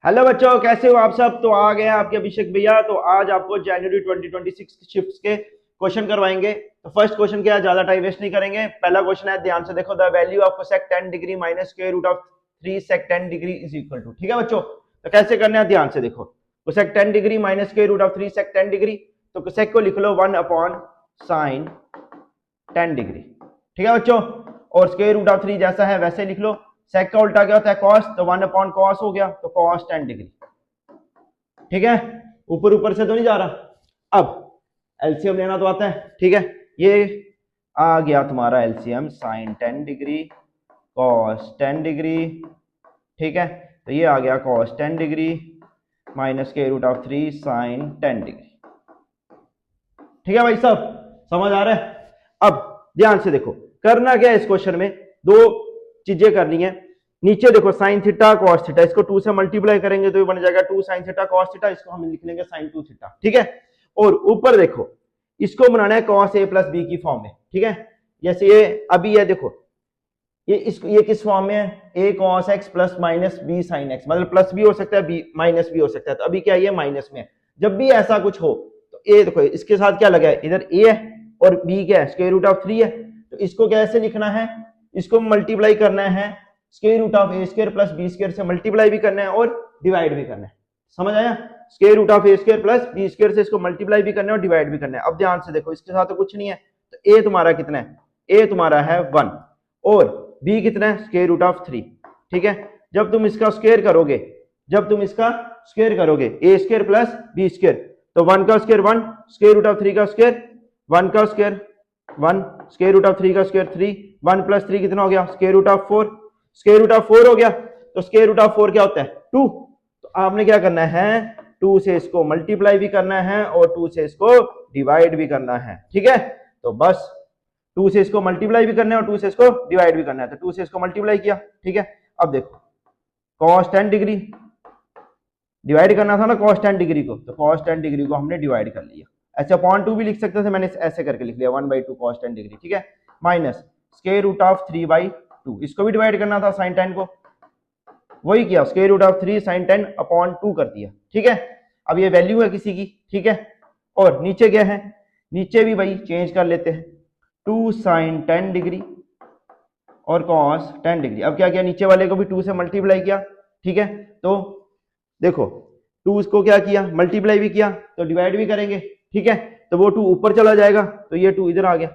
Hello बच्चों, कैसे हो आप सब। तो आ गए हैं आपके अभिषेक भैया। तो आज आपको जनवरी 2026 की शिफ्ट्स के क्वेश्चन करवाएंगे। तो फर्स्ट क्वेश्चन क्या है, ज्यादा टाइम वेस्ट नहीं करेंगे। पहला क्वेश्चन है, ध्यान से देखो। The value of cosec 10 degree minus square root of 3 sec 10 degree is equal to. ठीक है बच्चों, तो कैसे करना है ध्यान से देखो। Cosec 10 degree minus square root of 3 sec 10 degree, तो कोसेक को लिख लो 1 अपॉन साइन 10 डिग्री। ठीक है बच्चों, और स्क्वायर रूट ऑफ 3 जैसा है वैसे लिख लो। सेक का उल्टा क्या होता है, कॉस, तो 1 अपॉन कॉस हो गया, तो कॉस 10 डिग्री। ठीक है, ऊपर ऊपर से तो नहीं जा रहा। अब एलसीएम लेना तो आता है। ठीक है, ये आ गया तुम्हारा LCM sine 10 degree cos 10 degree. ठीक है, तो ये आ गया कॉस 10 डिग्री माइनस के रूट ऑफ 3 साइन 10 डिग्री। ठीक है भाई, सब समझ आ रहा है। अब ध्यान से देखो, करना क्या है इस क्वेश्चन में, दो चीजें करनी है। नीचे देखो साइन थीटा कॉस थीटा, इसको 2 से मल्टीप्लाई करेंगे तो ये बन जाएगा 2 साइन थीटा कॉस थीटा, इसको हम लिख लेंगे साइन 2 थीटा। ठीक है, और ऊपर देखो इसको बनाना है कॉस ए प्लस बी की फॉर्म में। ठीक है, जैसे ये अभी ये देखो, ये किस फॉर्म में है, a cos x plus minus b sine x, मतलब प्लस भी हो सकता है बी माइनस भी हो सकता है। तो अभी क्या ये माइनस में है। जब भी ऐसा कुछ हो तो ए देखो, इसके साथ क्या लगा है, इधर ए है और बी क्या है, स्क्वायर रूट ऑफ 3 है। तो इसको कैसे लिखना है, इसको मल्टीप्लाई करना है square root of A square plus B square से, मल्टीप्लाई भी करना है और डिवाइड भी करना है। समझ आया, square root of A square plus B square से इसको मल्टीप्लाई भी करना है और डिवाइड भी करना है। अब ध्यान से देखो, इसके साथ तो कुछ नहीं है, तो ए तुम्हारा कितना है, ए तुम्हारा है 1 और बी कितना है, स्क्वायर रूट ऑफ 3। ठीक है, जब तुम इसका स्क्वायर करोगे, ए स्क्वायर प्लस बी स्क्वायर, तो 1 का स्क्वायर 1, स्क्वायर रूट ऑफ 3 का स्क्वायर 1 का स्क्वायर 1, स्क्वायर रूट ऑफ 3 का स्क्वायर 3, 1 प्लस 3 कितना हो गया, square root of 4, square root of 4 हो गया। तो स्क्वायर रूट ऑफ 4 क्या होता है, 2। तो आपने क्या करना है, 2 से इसको मल्टीप्लाई भी करना है और 2 से इसको डिवाइड भी करना है। ठीक है, तो बस 2 से इसको मल्टीप्लाई भी करना है और 2 से इसको डिवाइड भी करना है। तो 2 से इसको मल्टीप्लाई किया। ठीक है, अब देखो cos 10 डिग्री डिवाइड करना था ना cos 10 डिग्री को, तो cos 10 डिग्री को हमने डिवाइड कर लिया। ऐसे अपॉन 2 भी लिख सकते थे, मैंने ऐसे करके लिख लिया 1/2 cos 10 डिग्री। ठीक है, माइनस स्क्वायर रूट ऑफ 3/2, इसको भी डिवाइड करना था sin 10 को, वही किया, square root of 3 sin 10 upon 2 कर दिया। ठीक है, अब ये वैल्यू है किसी की। ठीक है, और नीचे क्या है, नीचे भी भाई चेंज कर लेते हैं, 2 sin 10 डिग्री और cos 10 डिग्री। अब क्या किया, नीचे वाले को भी 2 से मल्टीप्लाई किया। ठीक है, तो देखो 2 को क्या किया, मल्टीप्लाई भी किया, तो डिवाइड भी करेंगे। ठीक है, तो वो 2 ऊपर चला जाएगा, तो ये 2 इधर आ गया,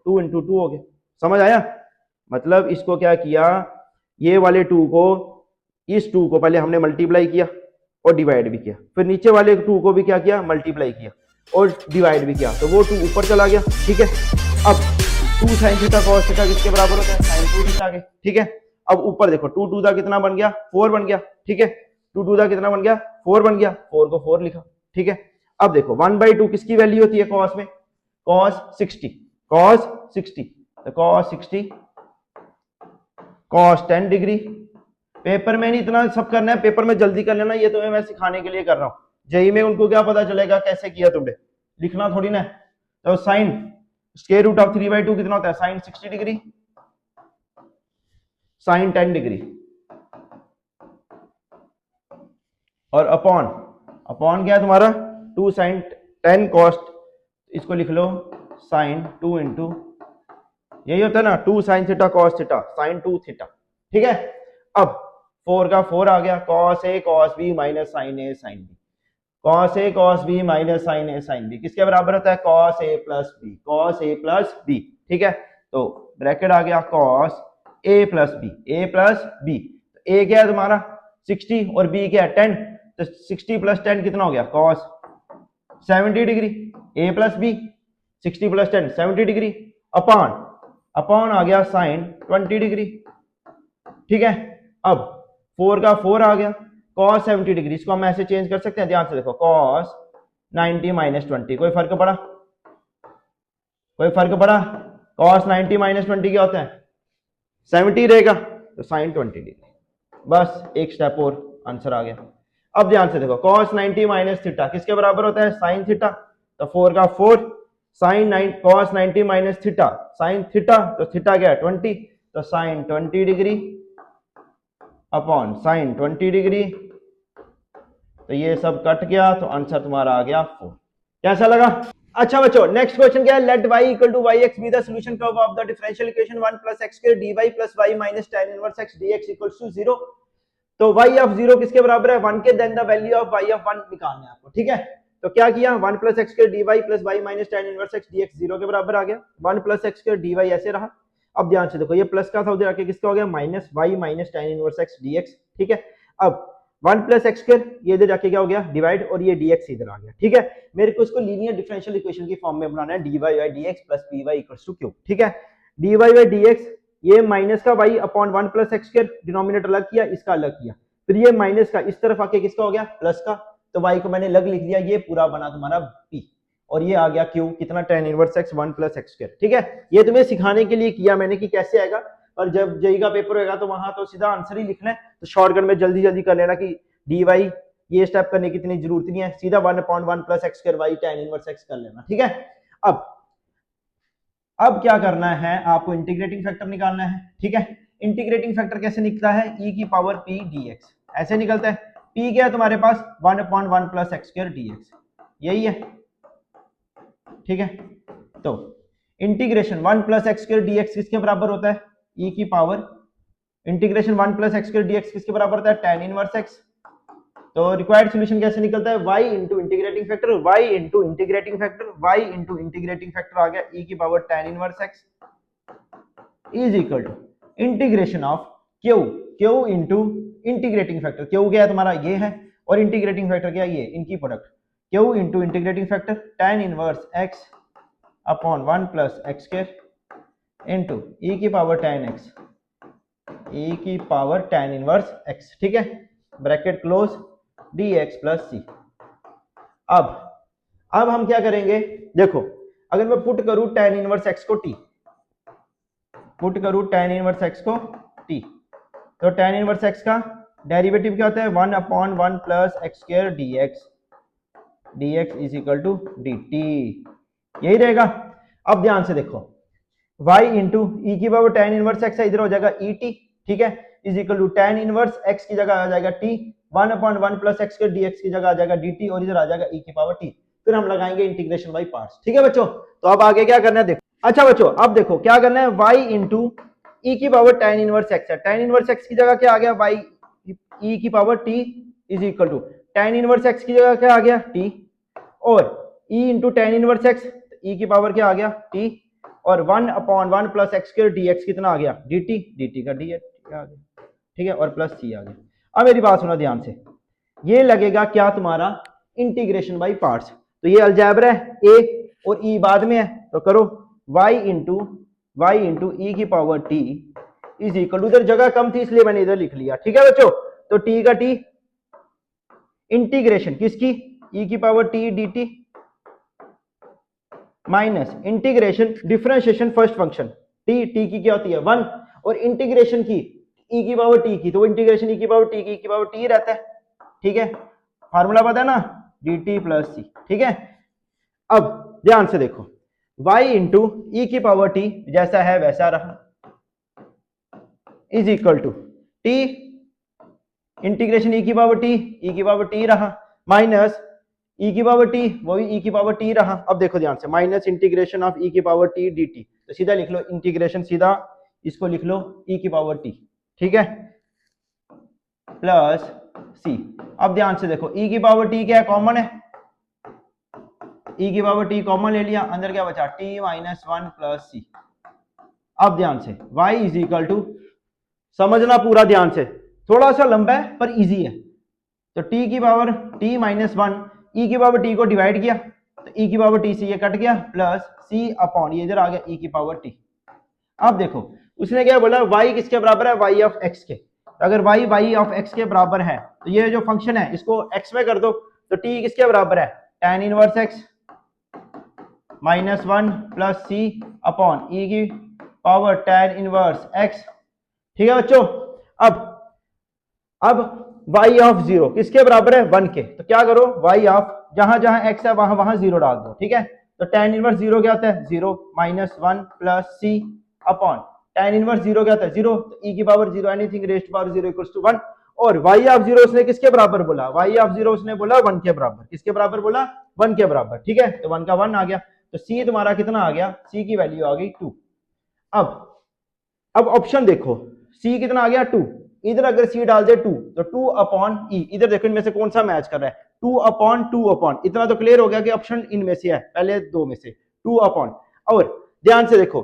2 × 2 हो गया। समझ आया, मतलब इसको क्या किया, ये वाले 2 को, इस 2 को पहले हमने मल्टीप्लाई किया और डिवाइड भी किया, फिर नीचे वाले 2 को भी क्या किया, मल्टीप्लाई किया और डिवाइड भी किया, तो वो 2 ऊपर चला गया। ठीक है, अब 2 sin थीटा cos थीटा किसके बराबर होता है, sin 2 थीटा के। ठीक है, अब ऊपर देखो 2 2 कितना बन गया, 4 बन गया। ठीक है, 2 2 कितना बन गया, 4 बन गया, 4 को 4 लिखा। ठीक है, अब देखो 1/2 किसकी वैल्यू होती है cos में, cos 60, तो cos 60 cos 10 डिग्री। पेपर में नहीं इतना सब करना है, पेपर में जल्दी कर लेना, ये तुम्हें मैं सिखाने के लिए कर रहा हूँ। जेई में उनको क्या पता चलेगा कैसे किया तुमने, लिखना थोड़ी ना। तो साइन स्क्वायर रूट ऑफ 3/2 कितना होता है, साइन 60 डिग्री साइन 10 डिग्री, और अपॉन क्या है तुम्हारा, 2 sin 10 cos, इसको लिख लो साइन 2 × यही होता है ना, 2 sin theta cos theta sine 2 theta. ठीक है, अब 4 का 4 आ गया, cos a cos b minus sin a sin b, cos a cos b minus sin a sin b किसके बराबर होता है, cos a प्लस b। ठीक है, तो ब्रैकेट आ गया cos a प्लस b, तो a क्या है तुम्हारा 60 और b क्या है 10, तो 60 + 10 कितना हो गया, cos 70 degree, a plus b 60 + 10 70 degree, upon आ गया साइन 20 डिग्री। ठीक है, अब 4 का 4 आ गया, cos 70 डिग्री, इसको हम ऐसे चेंज कर सकते हैं। ध्यान से देखो cos 90 - 20, कोई फर्क पड़ा, cos 90 - 20 क्या होता है, 70 रहेगा, तो साइन 20 डिग्री। बस एक स्टेप और, आंसर आ गया। अब ध्यान से देखो cos 90 - थीटा किसके बराबर होता है, साइन थीटा, तो 4 का 4 sine cos 90 - theta sine theta, तो थीटा क्या है 20, तो sine 20 degree upon sine 20 degree तो ये सब कट गया, तो आंसर तुम्हारा आ गया 4। कैसा लगा? अच्छा बच्चों, नेक्स्ट क्वेश्चन क्या है? Let y equal to yx be the solution curve of the differential equation 1 plus x square dy plus y minus tan inverse x dx equals to 0। तो y ऑफ 0 किसके बराबर है? 1 के। Then the value of y of 1 निकालना है आपको, ठीक है। तो क्या किया? 1 plus x square dy plus y minus tan inverse x dx 0 के बराबर आ गया। 1 प्लस x स्क्वायर dy ऐसे रहा। अब ध्यान से देखो, ये प्लस का था, उधर आके किसका हो गया? Minus y minus tan inverse x dx, ठीक है। अब 1 प्लस एक्स स्क्वायर, ये इधर जाके क्या हो गया? डिवाइड, और ये dx इधर आ गया, ठीक है। मेरे को इसको लीनियर डिफरेंशियल इक्वेशन की फॉर्म में बनाना है, dy by dx plus py equals to q, ठीक है। dy बाई dx, ये माइनस का y upon 1 plus x square, denominator अलग किया, इसका अलग किया, फिर ये माइनस का इस तरफ आके किसका हो गया? प्लस का, तो y को मैंने अलग लिख दिया, ये पूरा बना तुम्हारा p, और ये आ गया q, कितना? tan inverse x 1 plus x square, ठीक है। ये तुम्हें सिखाने के लिए किया मैंने कि कैसे आएगा, और जब जेई का पेपर होगा तो वहां तो सीधा आंसर ही लिखना है, तो शॉर्टकट में जल्दी जल्दी कर लेना कि dy ये स्टेप करने की इतनी जरूरत नहीं है, सीधा 1 upon 1 plus x square y tan inverse x कर लेना, ठीक है। अब क्या करना है? आपको इंटीग्रेटिंग फैक्टर निकालना है, ठीक है। इंटीग्रेटिंग फैक्टर कैसे निकलता है? e की पावर p dx, ऐसे निकलता है। p क्या है तुम्हारे पास? 1 upon 1 plus x square dx, यही है, ठीक है। तो integration 1 plus x square dx किसके बराबर होता है? e की power, integration 1 plus x square dx किसके बराबर होता है? tan inverse x। तो रिक्वायर्ड सॉल्यूशन कैसे निकलता है? y into integrating factor, y into integrating factor, y into integrating factor आ गया e की power tan inverse x is equal to integration of q, q into integrating factor, q क्या है तुम्हारा? ये है, और इंटीग्रेटिंग फैक्टर क्या है? ये, इनकी product, q into integrating factor tan inverse x upon 1 plus x square into e की पावर tan x, e की पावर tan इनवर्स x, ठीक है। Bracket close, dx plus c। अब हम क्या करेंगे? देखो, अगर मैं पुट करूं tan इनवर्स x को t, पुट करूं tan इनवर्स x को t, तो tan इनवर्स x का डेरिवेटिव क्या होता है? 1 upon 1 plus x square dx is equal to dt, यही रहेगा। अब ध्यान से देखो, y इंटू ई की पावर tan इनवर्स x है, इधर हो जाएगा et, ठीक है, is equal to tan inverse x की जगह आ जाएगा t, 1 upon 1 plus x square dx की जगह आ जाएगा dt, और इधर आ जाएगा e की पावर t। फिर हम लगाएंगे इंटीग्रेशन बाई पार्ट्स, ठीक है बच्चों। तो अब आगे क्या करना है देखो। अच्छा बच्चों, अब देखो क्या करना है? y इंटू ई की पावर tan इनवर्स x है, tan इनवर्स x की जगह क्या आ गया? y e की power t is equal to tan inverse x की जगह क्या आ गया? t, और e into tan inverse x, e की पावर क्या आ गया? t, और 1 upon 1 plus x square dx कितना आ गया? dt, dt का डी आ गया, ठीक है, और प्लस c आ गया। अब मेरी बात सुनो ध्यान से, ये लगेगा क्या तुम्हारा? Integration by parts. तो ये अलजेब्रा है, a और e बाद में है, तो करो y इंटू ई की power t is equal to, इधर जगह कम थी इसलिए मैंने इधर लिख लिया, ठीक है बच्चों। तो t का t, इंटीग्रेशन किसकी? e की power t dt minus integration differentiation first function t की क्या होती है? 1, और इंटीग्रेशन की e की पावर t की, तो इंटीग्रेशन e की पावर t की, e की पावर t रहता है, ठीक है। फार्मूला पता है ना? dt प्लस c, ठीक है। अब ध्यान से देखो, y इंटू ई की पावर t जैसा है वैसा रहा, is equal to t integration e की पावर t रहा, माइनस e की पावर t, वही e की पावर t रहा। अब देखो ध्यान से, माइनस इंटीग्रेशन ऑफ e की पावर t dt, तो सीधा लिख लो इंटीग्रेशन, सीधा इसको लिख लो e की पावर t, ठीक है, प्लस c। अब ध्यान से देखो, e की पावर t क्या है? कॉमन है, e की पावर t कॉमन ले लिया, अंदर क्या बचा? t minus 1 plus c। अब ध्यान से y इज इक्वल टू, समझना पूरा ध्यान से, थोड़ा सा लंबा है पर इजी है। तो t की पावर t माइनस 1, e की पावर t को डिवाइड किया, तो e की पावर t से ये कट गया, प्लस c अपॉन ये इधर आ गया e की पावर t। अब देखो उसने क्या बोला? y किसके बराबर है? y ऑफ x के। तो अगर y ऑफ x के बराबर है, तो ये जो फंक्शन है इसको x में कर दो, तो t किसके बराबर है? tan inverse x minus 1 plus c upon e की पावर tan इनवर्स x, ठीक है बच्चों। अब y ऑफ 0 किसके बराबर है? 1 के। तो क्या करो, y ऑफ जहां जहां x है वहां वहां 0 डाल दो, ठीक है। तो tan इनवर्स 0 क्या होता है? 0 minus 1 plus c upon tan inverse 0 क्या होता है? 0, तो e की power 0 anything raised power 0 equals to 1, और वाई ऑफ जीरो उसने किसके बराबर बोला, वाई ऑफ जीरो उसने बोला 1 के बराबर, किसके बराबर बोला, 1 के बराबर, ठीक है। तो 1 का 1 आ गया, तो सी तुम्हारा कितना आ गया, सी की वैल्यू आ गई 2। अब ऑप्शन देखो, सी कितना आ गया 2, इधर अगर सी डाल दे 2 तो 2 अपॉन ई, इधर देखो इनमें से कौन सा मैच कर रहा है, 2 अपॉन 2 अपॉन, इतना तो क्लियर हो गया कि ऑप्शन इनमें से है, पहले दो में से 2 अपॉन। और ध्यान से देखो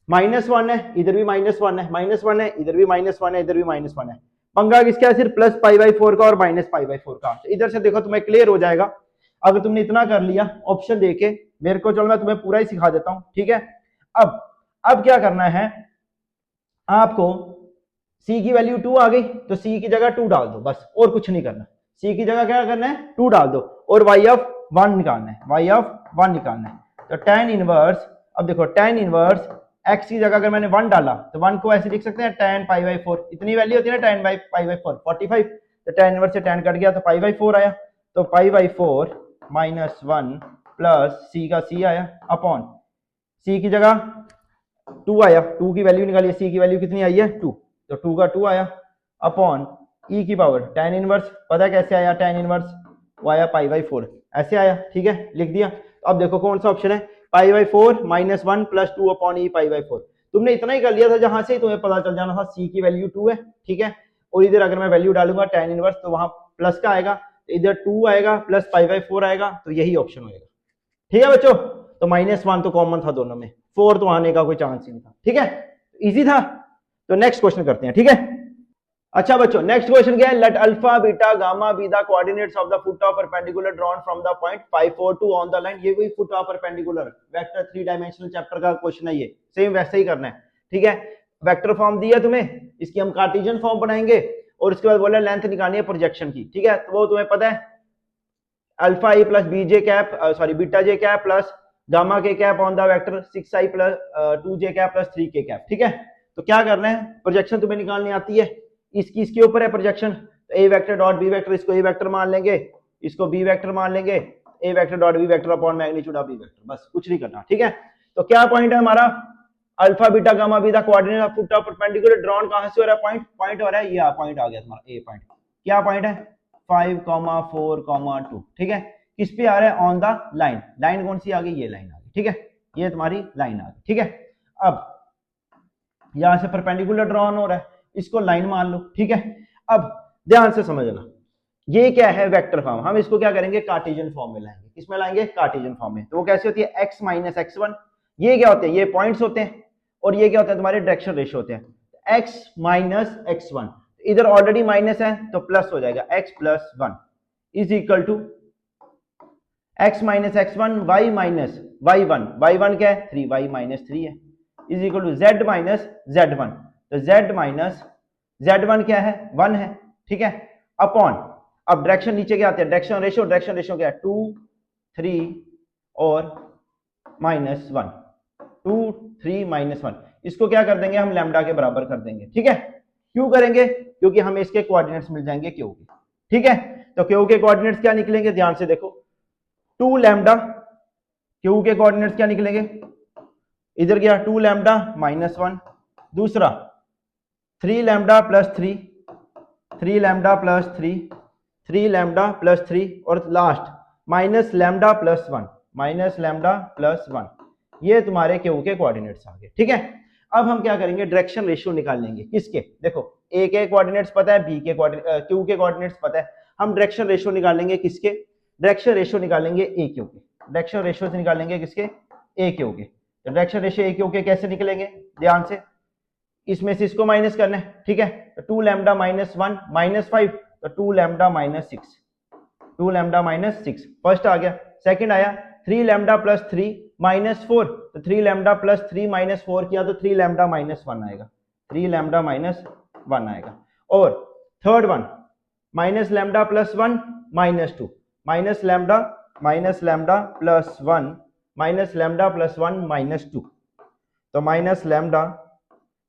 -1 है, इधर भी -1 है, -1 है, इधर भी -1 है, इधर भी -1 है, पंगा किसका है, सिर्फ प्लस π/4 का और माइनस π/4 का। तो इधर से देखो तुम्हें क्लियर हो जाएगा अगर तुमने इतना कर लिया ऑप्शन देके मेरे को। चलो मैं तुम्हें पूरा ही सिखा देता हूं, ठीक है। अब क्या करना है आपको, c की वैल्यू 2 आ गई तो c की जगह 2 डाल दो बस, और कुछ नहीं करना। c की जगह क्या करना है, 2 डाल दो और y ऑफ 1 निकालना है, y ऑफ 1 निकालना है। तो tan इनवर्स, अब देखो tan इनवर्स x की जगह अगर मैंने 1 डाला तो 1 को ऐसे लिख सकते हैं tan π/4, इतनी वैल्यू होती है ना tan π/4 45, तो tan इनवर्स से tan कट गया तो π/4 आया, तो π/4 -1 प्लस c का c आया अपॉन c की जगह 2 आया, 2 की वैल्यू निकालिए, c की वैल्यू कितनी आई है 2, तो 2 का 2 आया अपॉन e की पावर tan इनवर्स, पता कैसे आया tan इनवर्स, वो आया π/4 ऐसे आया, ठीक है लिख दिया। तो अब देखो कौन सा ऑप्शन है, π/4 -1 प्लस 2 अपॉन e π/4। तुमने इतना ही कर लिया था जहां से तुम्हें पता चल जाना था c की वैल्यू 2 है, ठीक है। और इधर अगर मैं वैल्यू डालूंगा tan इनवर्स तो वहां प्लस का आएगा, इधर 2 आएगा प्लस π/4 आएगा, तो यही ऑप्शन होगा, ठीक है बच्चों। तो -1 तो कॉमन था दोनों में, 4 तो आने का कोई चांस ही नहीं था, ठीक है, इजी था। तो नेक्स्ट क्वेश्चन करते हैं, ठीक है। अच्छा बच्चों नेक्स्ट क्वेश्चन क्या है, let alpha beta gamma be the coordinates of the foot of perpendicular drawn from the point 5 4 2 on the line. ये कोई foot of perpendicular vector 3 dimensional chapter का क्वेश्चन है, ये सेम वैसे ही करना है, ठीक है। वेक्टर फॉर्म दिया तुम्हें, इसकी हम कार्टेशियन फॉर्म बनाएंगे और उसके बाद बोला लेंथ निकालनी है प्रोजेक्शन की, ठीक है। तो वो तुम्हें पता है alpha i plus b j cap sorry beta j cap plus gamma k cap on the vector 6i plus 2j cap plus 3k cap, ठीक है। तो क्या करना है, प्रोजेक्शन तुम्हें निकालनी आती है, इसके ऊपर है प्रोजेक्शन, तो ए वेक्टर डॉट बी वेक्टर, इसको ए वेक्टर मान लेंगे, इसको बी वेक्टर मान लेंगे, a vector dot B vector upon magnitude of B vector, बस कुछ नहीं करना, ठीक है। तो क्या पॉइंट है हमारा, alpha beta gamma be the coordinate of foot of perpendicular drawn कहां से हो रहा है, पॉइंट हो रहा है, ये पॉइंट आ गया तुम्हारा ए पॉइंट। क्या पॉइंट है 5, 4, 2, ठीक है। किस पे आ रहा है, ऑन द लाइन, लाइन कौन सी आ गई, ये लाइन आ गई, ठीक है, ये तुम्हारी लाइन आ गई, ठीक है। अब यहां से परपेंडिकुलर ड्रॉन हो रहा है, इसको लाइन मान लो, ठीक है। अब ध्यान से समझना, ये क्या है वेक्टर फॉर्म, हम इसको क्या करेंगे कार्टेशियन फॉर्म में लाएंगे, किसमें लाएंगे, कार्टेशियन फॉर्म में। तो वो कैसे होती है, x माइनस x1, ये क्या होते हैं, ये पॉइंट्स होते हैं, और ये क्या होता है तुम्हारे डायरेक्शन रेशियो होते हैं, x माइनस x1, इधर ऑलरेडी माइनस है तो प्लस हो जाएगा, x plus 1 is equal to x minus x1 y minus y1, y1 क्या है 3, y माइनस 3 है, is equal to z minus z1, तो z माइनस z1 क्या है 1 है, ठीक है, अपॉन, अब डायरेक्शन नीचे क्या आते हैं, डायरेक्शन रेशियो क्या है 2 3 और -1, 2 3 -1, इसको क्या कर देंगे हम लैम्डा के बराबर कर देंगे, ठीक है। क्यों करेंगे, क्योंकि हमें इसके कोऑर्डिनेट्स मिल जाएंगे क्यू के, ठीक है। तो क्यू के कोऑर्डिनेट्स क्या निकलेंगे, ध्यान से देखो, 2 लैम्डा, क्यू के कोऑर्डिनेट्स क्या निकलेंगे, इधर गया 2 लैम्डा -1, दूसरा 3 lambda plus 3, 3 lambda plus 3, 3 lambda plus 3, और last minus lambda plus 1, minus lambda plus 1, ये तुम्हारे क्यू के कोऑर्डिनेट्स आ गए, ठीक है। अब हम क्या करेंगे, डायरेक्शन रेशियो निकाल लेंगे, किसके, देखो ए के कोऑर्डिनेट्स पता है, बी के क्यू के कोऑर्डिनेट्स पता है, हम डायरेक्शन रेशियो निकालेंगे किसके, डायरेक्शन रेशियो निकालेंगे ए क्यू के, डायरेक्शन रेशियो से निकालेंगे किसके, ए क्यू के। तो डायरेक्शन रेशियो ए क्यू के कैसे निकलेंगे, ध्यान से, इसमें से इसको माइनस करना है, ठीक है। तो 2 लैम्डा -1 -5, तो 2 लैम्डा -6, 2 लैम्डा -6 फर्स्ट आ गया, सेकंड आया 3 लैम्डा प्लस 3 -4, तो 3 लैम्डा प्लस 3 -4 किया तो 3 लैम्डा -1 आएगा, 3 लैम्डा -1 आएगा। और third one minus lambda plus 1 -2, minus lambda plus 1 minus lambda plus 1 -2, तो माइनस लैम्डा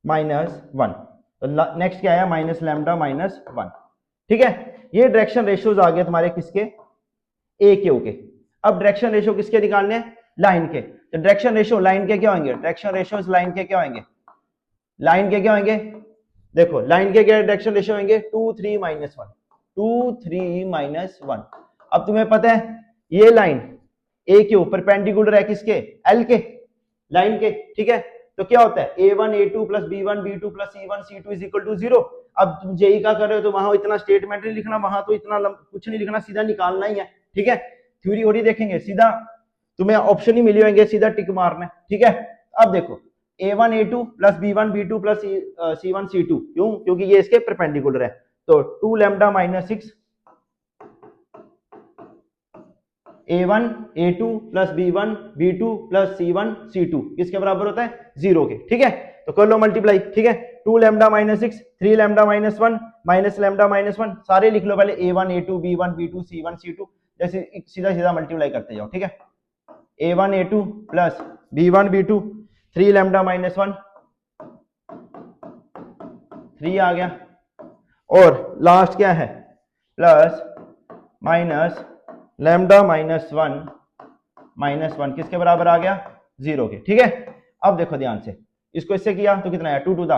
-1, तो नेक्स्ट क्या आया माइनस लैम्डा -1, ठीक है। ये डायरेक्शन रेशियोज आ गए तुम्हारे किसके, ए क्यू के। अब डायरेक्शन रेशियो किसके निकालने हैं, लाइन के। तो डायरेक्शन रेशियो लाइन के क्या होंगे, डायरेक्शन रेशियोज लाइन के क्या होंगे, लाइन के क्या होंगे, देखो लाइन के क्या डायरेक्शन रेशियो होंगे 2 3 माइनस 1, 2 3 माइनस 1। अब तुम्हें पता है ये लाइन ए क्यू परपेंडिकुलर है किसके, एल के, लाइन के, ठीक है। तो क्या होता है a1 a2 plus b1 b2 plus c1 c2 is equal to 0। अब तुम जेई का कर रहे हो तो वहां इतना स्टेटमेंट नहीं लिखना, वहां तो इतना कुछ नहीं लिखना, सीधा निकालना ही है, ठीक है। थ्योरी थोड़ी देखेंगे, सीधा तुम्हें ऑप्शन ही मिले होंगे, सीधा टिक मारना है, ठीक है। अब देखो a1 a2 plus b1 b2 plus c1 c2, क्यों, क्योंकि ये इसके परपेंडिकुलर है। तो 2 lambda minus 6 a1 a2 plus b1 b2 plus c1 c2 किसके बराबर होता है, 0 के, ठीक है। तो कर लो मल्टीप्लाई, ठीक है। 2 lambda minus 6 3 lambda minus 1 minus lambda minus 1 सारे लिख लो पहले, a1 a2 b1 b2 c1 c2 जैसे सीधा सीधा मल्टीप्लाई करते जाओ, ठीक है। a1 a2 plus b1 b2 3 lambda minus 1 3 आ गया, और लास्ट क्या है plus minus lambda minus one किसके बराबर आ गया, 0 के, ठीक है। अब देखो ध्यान से, इसको इससे किया तो कितना आया 2 टू द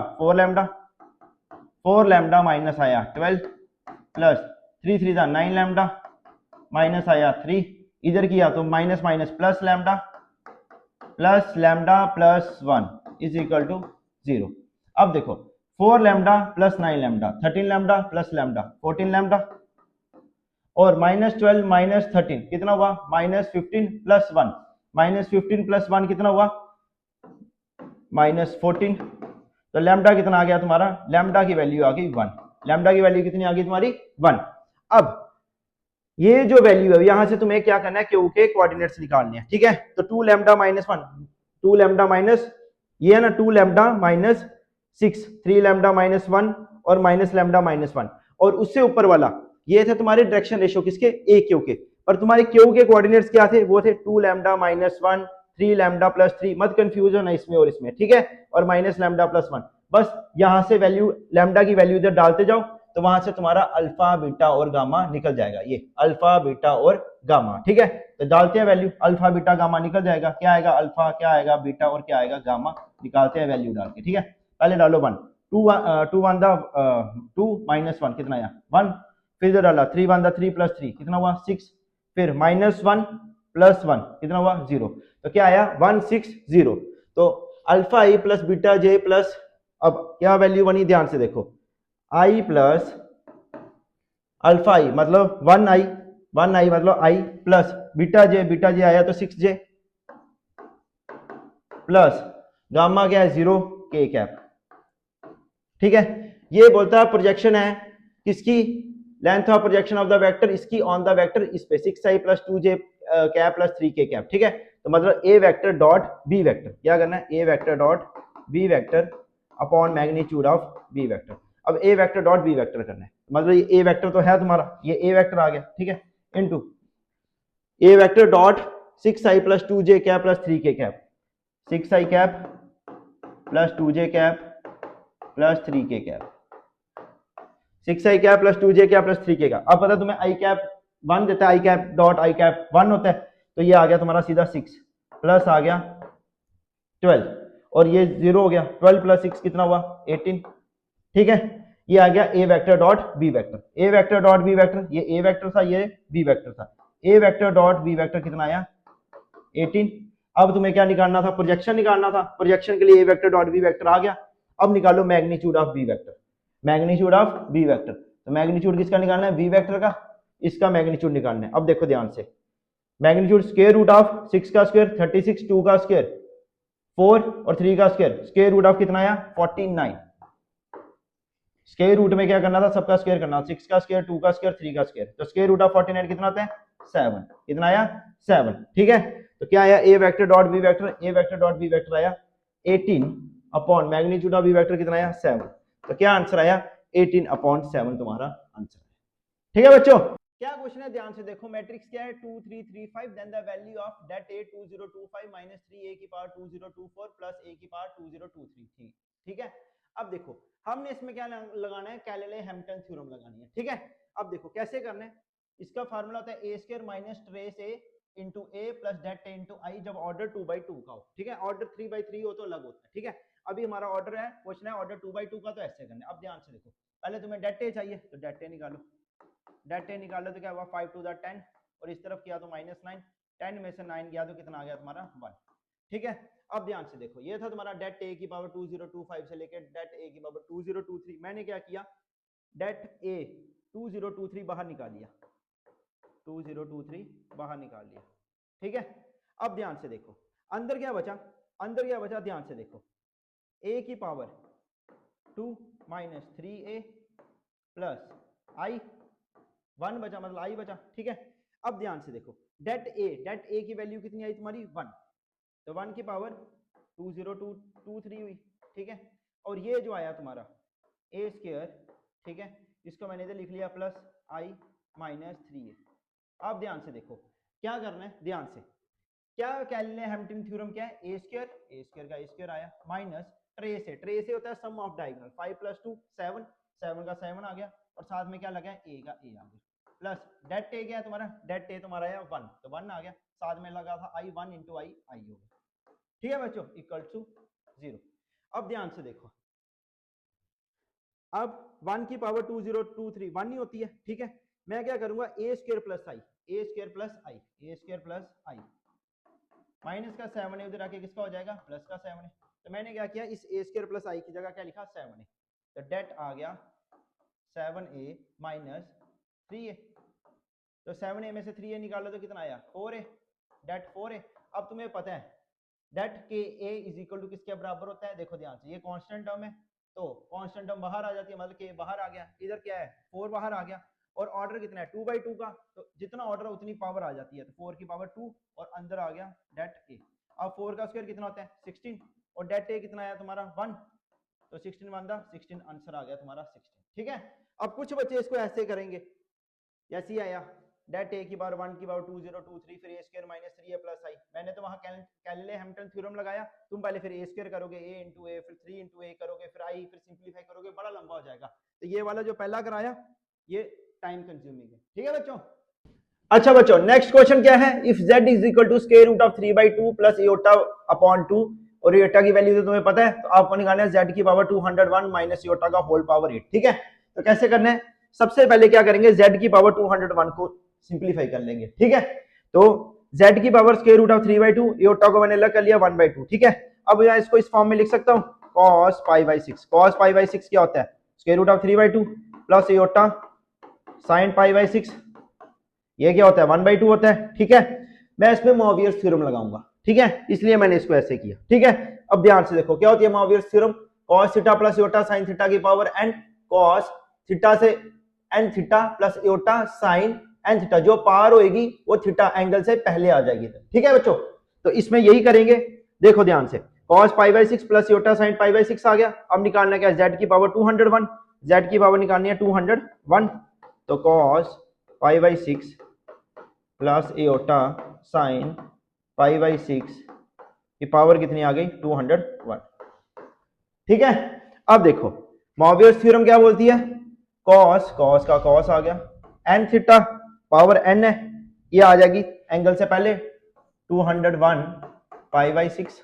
4 लैम्डा माइनस आया 12 प्लस 3 3 द 9 लैम्डा माइनस आया 3, इधर किया तो minus minus plus lambda plus 1 is equal to 0। अब देखो 4 lambda plus 9 lambda 13 lambda plus lambda 14 lambda, और माइनस 12 माइनस 13 कितना हुआ माइनस 15 प्लस 1, माइनस 15 प्लस 1 कितना हुआ माइनस 14। तो लैम्डा कितना आ गया तुम्हारा, लैम्डा की वैल्यू आ गई 1, लैम्डा की वैल्यू कितनी आ गई तुम्हारी 1। अब ये जो वैल्यू है यहां से तुम्हें क्या करना है, क्यू के कोऑर्डिनेट्स निकालने हैं, ठीक है। तो 2 लैम्डा माइनस 1 2 लैम्डा माइनस, ये है ना 2 लैम्डा माइनस 6 3 लैम्डा माइनस 1 और माइनस लैम्डा माइनस 1, और उससे ऊपर वाला ये थे तुम्हारे डायरेक्शन रेशियो किसके, ए क्यू के। पर तुम्हारे क्यू के कोऑर्डिनेट्स क्या थे, वो थे 2 लैम्डा माइनस 1 3 लैम्डा प्लस 3, मत कंफ्यूज होना इसमें और इसमें, ठीक है, और माइनस लैम्डा प्लस 1। बस यहां से वैल्यू लैम्डा की वैल्यू इधर डालते जाओ, तो वहां से तुम्हारा अल्फा बीटा और गामा निकल जाएगा, ये अल्फा बीटा और गामा, ठीक है। तो डालते हैं वैल्यू, अल्फा बीटा गामा निकल जाएगा, क्या आएगा अल्फा, क्या आएगा बीटा और क्या आएगा गामा, निकालते हैं वैल्यू डाल के, ठीक है। पहले डालो 1 2 1 2 माइनस 1 कितना आया 1, फिर इधर डाला 3 1 3 प्लस 3 कितना हुआ 6, फिर माइनस 1 प्लस 1 कितना हुआ 0, तो क्या आया 1 6 0। तो अल्फा आई प्लस बीटा जे प्लस, अब क्या वैल्यू बनी ध्यान से देखो, आई प्लस अल्फा आई मतलब 1 आई मतलब आई प्लस बीटा जे आया तो 6 जे प्लस गामा क्या है 0 के कैप, ठीक है। ये बोलता है प्रोजेक्शन है किसकी, length of projection of the vector इसकी ऑन द वेक्टर इस पे 6i plus 2j cap plus 3k cap, ठीक है। तो मतलब a vector dot B vector, क्या करना है a vector dot B vector upon magnitude of B vector. अब a vector dot B vector करना है, मतलब ये ए वेक्टर तो है तुम्हारा, ये ए वेक्टर आ गया, ठीक है, into a vector dot 6i plus 2j cap plus 3k cap, 6i cap plus 2j cap plus 3k cap, 6i cap plus 2j cap plus 3k का। अब पता तुम्हें आई कैप 1 देता है, आई कैप डॉट आई कैप 1 होता है, तो ये आ गया तुम्हारा सीधा 6 प्लस आ गया 12, और ये 0 हो गया, 12 प्लस 6 कितना हुआ 18, ठीक है। ये आ गया ए vector dot B vector, A vector dot B vector, ये ए वेक्टर था ये बी वेक्टर था, ए वेक्टर डॉट बी वेक्टर कितना आया 18। अब तुम्हें क्या निकालना था, प्रोजेक्शन निकालना था, प्रोजेक्शन के लिए A vector dot B vector आ गया। अब निकालो magnitude of B vector, magnitude of B vector, तो मैग्नीट्यूड किसका निकालना है बी वेक्टर का, इसका मैग्नीट्यूड निकालना है। अब देखो ध्यान से, मैग्नीट्यूड स्क्वायर रूट ऑफ 6 का स्क्वायर 36, 2 का स्क्वायर 4 और 3 का स्क्वायर, स्क्वायर रूट ऑफ कितना आया 49। स्क्वायर रूट में क्या करना था, सबका स्क्वायर करना, 6 का स्क्वायर 2 का स्क्वायर 3 का स्क्वायर, तो स्क्वायर रूट ऑफ 49 कितना आता है 7, कितना आया 7, ठीक है। तो क्या आया A vector dot B vector, A vector dot B vector आया 18 upon magnitude of B vector कितना आया 7, तो क्या आंसर आया 18 अपॉन 7 तुम्हारा आंसर है, ठीक है बच्चों। क्या क्वेश्चन है ध्यान से देखो, मैट्रिक्स क्या है 2 3 3 5, then the value of that A 2025 minus 3 a की पावर 2024 प्लस a की पावर 2023, ठीक है। अब देखो हमने इसमें क्या लगाना है, कैलेले हैम्पटन थ्योरम लगानी है, ठीक है। अब देखो कैसे करना है, इसका फार्मूला होता है ए स्क्वायर माइनस ट्रेस ए इंटू ए प्लस डेट ए इंटू आई, जब ऑर्डर 2 by 2 का हो, ठीक है, ऑर्डर 3 by 3 हो तो अलग होता है, ठीक है। अभी हमारा ऑर्डर है, क्वेश्चन है ऑर्डर 2/2 का, तो ऐसे करना है। अब ध्यान से देखो, पहले तुम्हें डेट ए चाहिए तो डेट ए निकालो, डेट ए निकालो तो क्या हुआ 5 टू द 10 और इस तरफ किया तो -9, 10 में से 9 गया तो कितना आ गया तुम्हारा 1। ठीक है, अब ध्यान से देखो, ये था तुम्हारा डेट ए की पावर 2025 से लेकर डेट ए की पावर 2023। मैंने क्या किया, डेट ए 2023 बाहर निकाल लिया, 2023 बाहर निकाल लिया। ठीक है, अब ध्यान से देखो अंदर क्या बचा, अंदर क्या बचा, ध्यान से देखो, a की power 2 minus 3a plus i 1 बचा, मतलब i बचा। ठीक है, अब ध्यान से देखो डेट a की वैल्यू कितनी आई तुम्हारी 1, तो 1 की पावर 2023 हुई। ठीक है, और ये जो आया तुम्हारा a स्क्वायर, ठीक है, इसको मैंने इधर लिख लिया प्लस i माइनस 3a। अब ध्यान से देखो क्या करना है, ध्यान से क्या कैलकुलेट थ्योरम क्या है, a स्क्वायर का a स्क्वायर आया माइनस ट्रेस से होता है सम ऑफ डायगोनल, 5 प्लस 2 7, 7 का 7 आ गया और साथ में क्या लगा है a का a आ गया, प्लस डेट a क्या है तुम्हारा, डेट a तुम्हारा है 1, तो 1 आ गया, साथ में लगा था i 1 इंटू आई हो गया। ठीक है बच्चों, इक्वल टू 0। अब ध्यान से देखो, अब 1 की पावर 2023 1 ही होती है। ठीक है, मैं क्या करूंगा a square plus I, a square plus I, a square plus I, minus का 7 है उधर आके किसका हो जाएगा प्लस का 7 है, तो मैंने क्या किया इस a स्क्वायर प्लस आई की जगह क्या लिखा 7 है, तो डेट आ गया 7a माइनस 3a, तो 7a में से 3a निकालो तो कितना आया 4a, डेट 4a। अब तुम्हें पता है डेट के a इज इक्वल टू किसके बराबर होता है, देखो ध्यान से, ये कांस्टेंट टर्म है तो कांस्टेंट टर्म बाहर आ जाती है, मतलब के बाहर आ गया, इधर क्या है 4 बाहर आ गया, और ऑर्डर कितना है 2/2 का, तो जितना ऑर्डर है उतनी पावर आ जाती है, तो 4 की पावर 2 और अंदर आ गया डेट a। अब 4 का स्क्वायर कितना होता है 16 और डेट a कितना आया तुम्हारा 1, तो 16 बनता 16, आंसर आ गया तुम्हारा 16। ठीक है, अब कुछ बच्चे इसको ऐसे करेंगे, ऐसे ही आया डेट a की पावर 1 की पावर 2023 फिर a square minus 3a plus i, मैंने तो वहां कैलकुलेट थ्योरम लगाया, तुम पहले फिर a स्क्वायर करोगे a इंटू a फिर 3 इंटू a करोगे फिर i फिर सिंप्लीफाई करोगे, बड़ा लंबा हो जाएगा, तो ये वाला जो पहला कराया ये टाइम कंज्यूमिंग है। ठीक है बच्चों, अच्छा बच्चों नेक्स्ट क्वेश्चन क्या है, if z is equal to square root of 3/2 plus iota upon 2, और इयोटा की वैल्यू तो तुम्हें पता है, तो आपको निकालना है z की पावर 201 माइनस इयोटा का होल पावर 8। ठीक है, तो कैसे करना है, सबसे पहले क्या करेंगे z की पावर 201 को सिंप्लीफाई कर लेंगे। ठीक है, तो z की पावर स्क्वायर रूट ऑफ 3/2, इयोटा को मैंने अलग कर लिया 1/2। ठीक है, अब यहाँ इसको इस फॉर्म में लिख सकता हूँ cos π/6, cos π/6 क्या होता है square root of 3/2 plus iota sin π/6, ये क्या होता है 1/2 होता है। ठीक है, मैं इसमें मोवियस थ्योरम लगाऊंगा, ठीक है, इसलिए मैंने इसको ऐसे किया। ठीक है, अब ध्यान से देखो क्या होती है Moivre's theorem, cos theta plus iota sin theta की पावर n, cos थीटा से n theta plus iota sin n theta, जो पावर होगी वो थीटा एंगल से पहले आ जाएगी। ठीक है बच्चों, तो इसमें यही करेंगे, देखो ध्यान से cos π/6 प्लस इयोटा sin π/6 आ गया, अब निकालना क्या है z की पावर 201, z की पावर निकालनी है 201, तो cos π/6 प्लस इयोटा sin π/6 की पावर कितनी आ गई 201। ठीक है, अब देखो मोवियस थ्योरम क्या बोलती है, cos का cos आ गया, n थीटा पावर n है, ये आ जाएगी एंगल से पहले 201 π/6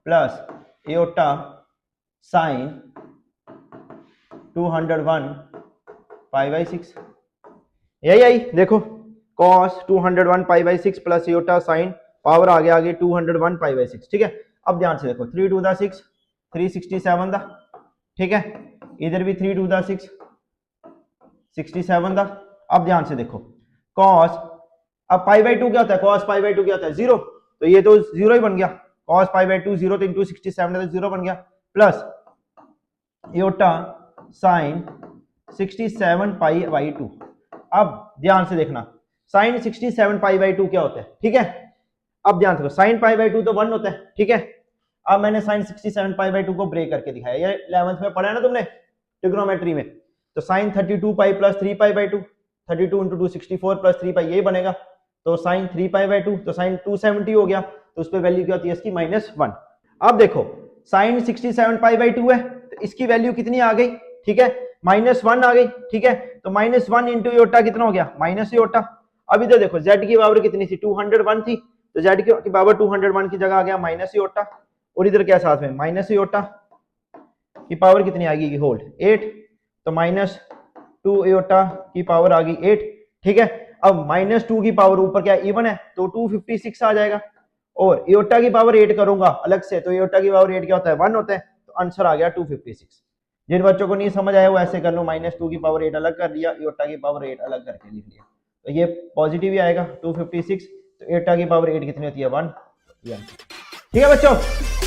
प्लस इयोटा sin 201 π/6, यही आई देखो cos 201 π/6 plus iota sin power आ गया आगे 201 π/6। ठीक है, अब ध्यान से देखो 3 2 6 367 दा, ठीक है, इधर भी 3 2 6 67 दा। अब ध्यान से देखो cos, अब π/2 क्या होता है, cos π/2 क्या होता है 0, तो ये तो 0 ही बन गया, cos π/2 0 तो इंटू 67 तो 0 बन गया, प्लस इयोटा sin 67 π/2। अब ध्यान से देखना sin 67 π/2 क्या होता है, ठीक है, अब ध्यान से sin π/2 तो 1 होता है। ठीक है, अब मैंने sin 67 π/2 को ब्रेक करके दिखाया, ये 11th में पढ़ा है ना तुमने ट्रिग्नोमेट्री में, तो sin 32 π प्लस 3π/2, 32 इंटू 2 64 प्लस 3π यही बनेगा, तो sin 3π/2, तो sin 270 हो गया, तो उस पर वैल्यू क्या होती है इसकी -1। अब देखो sin 67 π/2 है, तो इसकी वैल्यू कितनी आ गई, ठीक है -1 आ गई। ठीक है, तो -1 इंटू इयोटा कितना हो गया माइनस इयोटा। अब इधर देखो z की पावर कितनी थी 201 थी, तो z की पावर 201 की जगह आ गया माइनस इयोटा, और इधर क्या साथ में माइनस एयोटा की पावर कितनी आ गई होल्ड 8, तो माइनस 2 एयोटा की पावर आ गई 8। ठीक है, अब माइनस 2 की पावर ऊपर क्या इवन है तो 256 आ जाएगा, और एयोटा की पावर 8 करूंगा अलग से तो एयोटा की पावर 8 क्या होता है 1 होता है, तो आंसर आ गया 256। जिन बच्चों को नहीं समझ आया वो ऐसे कर लो, माइनस 2 की पावर 8 अलग कर दिया, एयोटा की पावर 8 अलग करके लिख लिया, तो ये पॉजिटिव ही आएगा 256, तो एयोटा की पावर 8 कितनी होती है 1। ठीक है बच्चों।